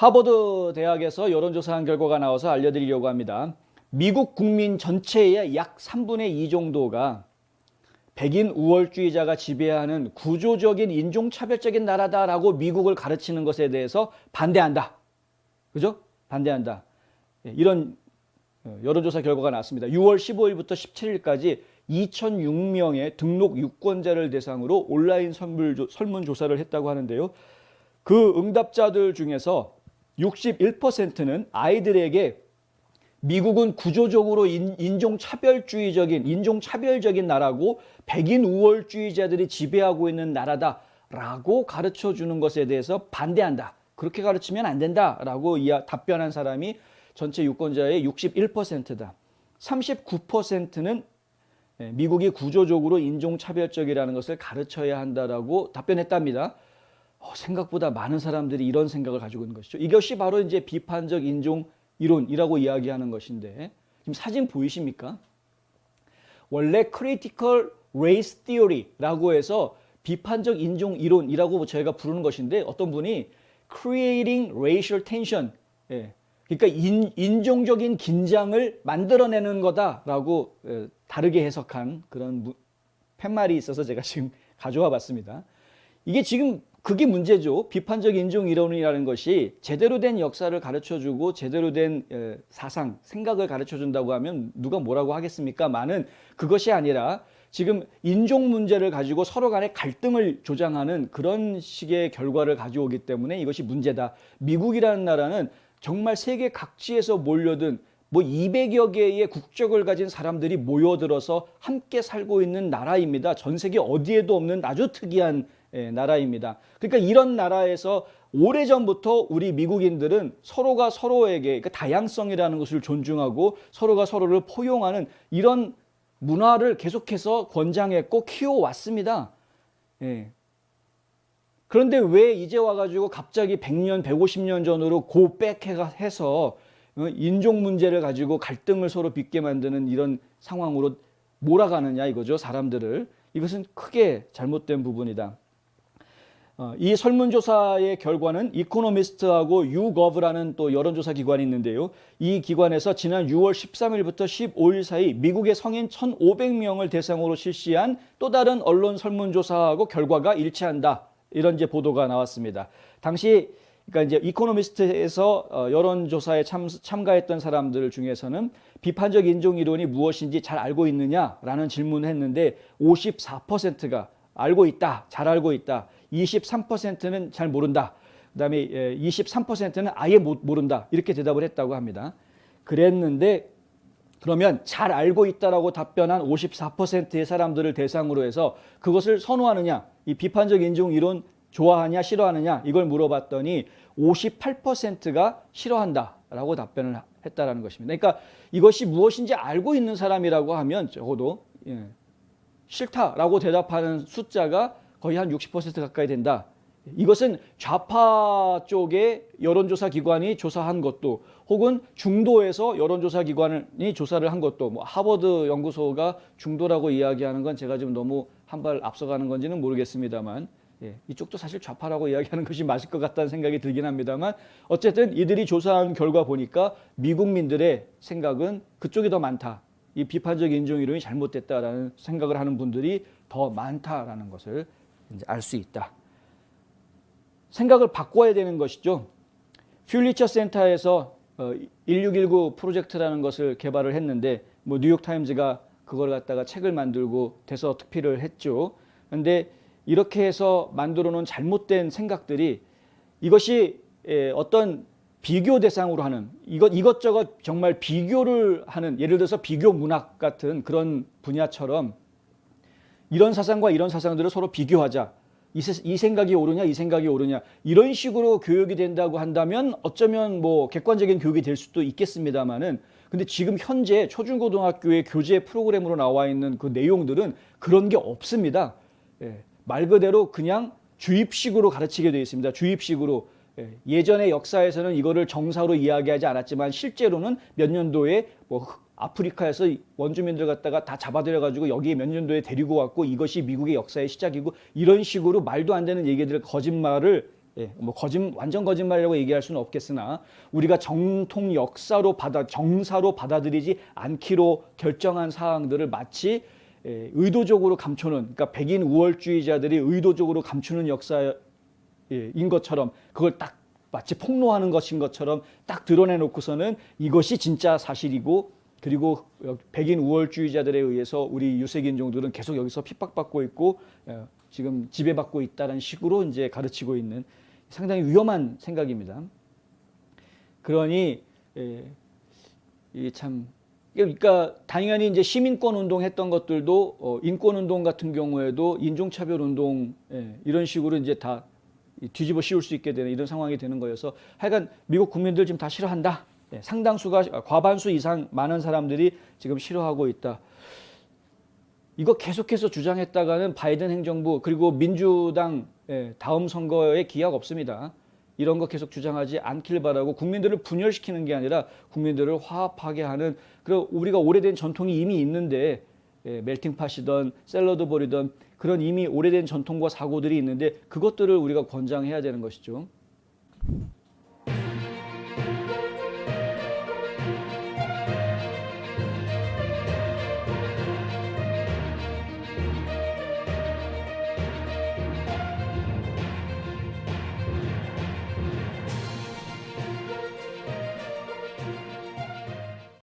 하버드 대학에서 여론조사한 결과가 나와서 알려드리려고 합니다. 미국 국민 전체의 약 3분의 2 정도가 백인 우월주의자가 지배하는 구조적인 인종차별적인 나라다라고 미국을 가르치는 것에 대해서 반대한다. 그죠? 반대한다. 이런 여론조사 결과가 나왔습니다. 6월 15일부터 17일까지 2006명의 등록 유권자를 대상으로 온라인 설문조사를 했다고 하는데요. 그 응답자들 중에서 61%는 아이들에게 미국은 구조적으로 인종차별적인 나라고 백인 우월주의자들이 지배하고 있는 나라다라고 가르쳐주는 것에 대해서 반대한다. 그렇게 가르치면 안 된다라고 답변한 사람이 전체 유권자의 61%다. 39%는 미국이 구조적으로 인종차별적이라는 것을 가르쳐야 한다라고 답변했답니다. 생각보다 많은 사람들이 이런 생각을 가지고 있는 것이죠. 이것이 바로 이제 비판적 인종 이론이라고 이야기하는 것인데, 지금 사진 보이십니까? 원래 Critical Race Theory라고 해서 비판적 인종 이론이라고 저희가 부르는 것인데, 어떤 분이 Creating Racial Tension, 그러니까 인종적인 긴장을 만들어내는 거다라고 다르게 해석한 그런 팻말이 있어서 제가 지금 가져와 봤습니다. 이게 지금 그게 문제죠. 비판적 인종 이론이라는 것이 제대로 된 역사를 가르쳐주고 제대로 된 사상, 생각을 가르쳐준다고 하면 누가 뭐라고 하겠습니까만은 그것이 아니라 지금 인종 문제를 가지고 서로 간의 갈등을 조장하는 그런 식의 결과를 가져오기 때문에 이것이 문제다. 미국이라는 나라는 정말 세계 각지에서 몰려든 200여 개의 국적을 가진 사람들이 모여들어서 함께 살고 있는 나라입니다. 전 세계 어디에도 없는 아주 특이한 나라입니다. 그러니까 이런 나라에서 오래전부터 우리 미국인들은 서로가 서로에게 다양성이라는 것을 존중하고 서로가 서로를 포용하는 이런 문화를 계속해서 권장했고 키워왔습니다. 그런데 왜 이제 와가지고 갑자기 100년, 150년 전으로 고백해서 인종 문제를 가지고 갈등을 서로 빚게 만드는 이런 상황으로 몰아가느냐 이거죠, 사람들을. 이것은 크게 잘못된 부분이다. 이 설문조사의 결과는 이코노미스트하고 유거브라는 또 여론조사 기관이 있는데요. 이 기관에서 지난 6월 13일부터 15일 사이 미국의 성인 1,500명을 대상으로 실시한 또 다른 언론 설문조사하고 결과가 일치한다. 이런 이제 보도가 나왔습니다. 당시 그러니까 이제 이코노미스트에서 여론조사에 참가했던 사람들 중에서는 비판적 인종 이론이 무엇인지 잘 알고 있느냐라는 질문을 했는데 54%가 알고 있다, 잘 알고 있다. 23%는 잘 모른다. 그다음에 23%는 아예 모른다. 이렇게 대답을 했다고 합니다. 그랬는데 그러면 잘 알고 있다라고 답변한 54%의 사람들을 대상으로 해서 그것을 선호하느냐, 이 비판적 인종 이론 좋아하냐 싫어하느냐 이걸 물어봤더니 58%가 싫어한다라고 답변을 했다라는 것입니다. 그러니까 이것이 무엇인지 알고 있는 사람이라고 하면 적어도 싫다라고 대답하는 숫자가 거의 한 60% 가까이 된다. 이것은 좌파 쪽의 여론조사 기관이 조사한 것도 혹은 중도에서 여론조사 기관이 조사를 한 것도 하버드 연구소가 중도라고 이야기하는 건 제가 지금 너무 한 발 앞서가는 건지는 모르겠습니다만 이쪽도 사실 좌파라고 이야기하는 것이 맞을 것 같다는 생각이 들긴 합니다만 어쨌든 이들이 조사한 결과 보니까 미국민들의 생각은 그쪽이 더 많다. 이 비판적 인종 이론이 잘못됐다라는 생각을 하는 분들이 더 많다라는 것을 이제 알 수 있다. 생각을 바꿔야 되는 것이죠. 퓰리처 센터에서 1619 프로젝트라는 것을 개발을 했는데 뉴욕타임즈가 그걸 갖다가 책을 만들고 대서 특필을 했죠. 그런데 이렇게 해서 만들어 놓은 잘못된 생각들이 이것이 어떤 비교 대상으로 하는 이것저것 정말 비교를 하는 예를 들어서 비교 문학 같은 그런 분야처럼 이런 사상과 이런 사상들을 서로 비교하자. 이 생각이 옳으냐 이 생각이 옳으냐 이런 식으로 교육이 된다고 한다면 어쩌면 객관적인 교육이 될 수도 있겠습니다만은 근데 지금 현재 초중고등학교의 교재 프로그램으로 나와 있는 그 내용들은 그런 게 없습니다. 말 그대로 그냥 주입식으로 가르치게 되어 있습니다. 주입식으로. 예전의 역사에서는 이거를 정사로 이야기하지 않았지만 실제로는 몇 년도에 아프리카에서 원주민들 갖다가 다 잡아들여가지고 여기에 몇 년도에 데리고 왔고 이것이 미국의 역사의 시작이고 이런 식으로 말도 안 되는 얘기들 거짓말을 예, 뭐 완전 거짓말이라고 얘기할 수는 없겠으나 우리가 정통 역사로 정사로 받아들이지 않기로 결정한 사항들을 마치 의도적으로 감추는, 그러니까 백인 우월주의자들이 의도적으로 감추는 역사인 것처럼, 그걸 딱 마치 폭로하는 것인 것처럼 딱 드러내놓고서는 이것이 진짜 사실이고, 그리고 백인 우월주의자들에 의해서 우리 유색인종들은 계속 여기서 핍박받고 있고 지금 지배받고 있다는 식으로 이제 가르치고 있는 상당히 위험한 생각입니다. 그러니 참, 그러니까 당연히 이제 시민권 운동 했던 것들도 인권 운동 같은 경우에도 인종차별 운동 이런 식으로 이제 다 뒤집어 씌울 수 있게 되는 이런 상황이 되는 거여서, 하여간 미국 국민들 지금 다 싫어한다. 상당수가, 과반수 이상 많은 사람들이 지금 싫어하고 있다. 이거 계속해서 주장했다가는 바이든 행정부 그리고 민주당 다음 선거에 기약 없습니다. 이런 거 계속 주장하지 않길 바라고, 국민들을 분열시키는 게 아니라 국민들을 화합하게 하는, 그리고 우리가 오래된 전통이 이미 있는데 멜팅팟이든 샐러드볼이든 그런 이미 오래된 전통과 사고들이 있는데 그것들을 우리가 권장해야 되는 것이죠.